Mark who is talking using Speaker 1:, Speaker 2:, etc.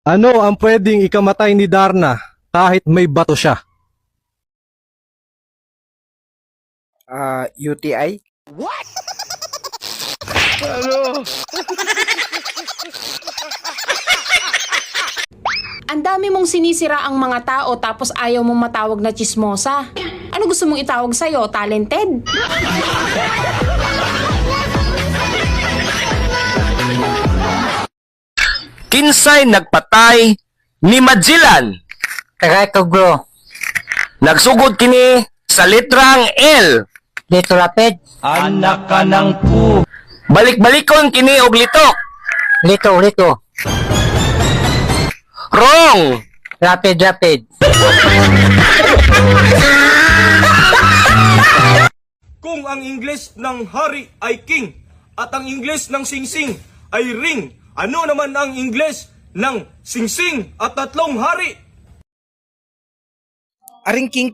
Speaker 1: Ano ang pwedeng ikamatay ni Darna kahit may bato siya?
Speaker 2: UTI?
Speaker 3: Ang dami mong sinisira ang mga tao tapos ayaw mong matawag na chismosa. Ano gusto mong itawag sa'yo? Talented?
Speaker 4: Kinsay nagpatay ni Magellan?
Speaker 5: Correct bro.
Speaker 4: Nagsugod kini sa litrang L.
Speaker 5: Dito rapid.
Speaker 4: Anak ka ng pu. Balik-balikon kini og litok.
Speaker 5: Lito.
Speaker 4: Wrong.
Speaker 5: Rapid.
Speaker 6: Kung ang Ingles ng hari ay king at ang Ingles ng singsing ay ring, ano naman ang Ingles ng singsing at tatlong hari?
Speaker 2: Aring king?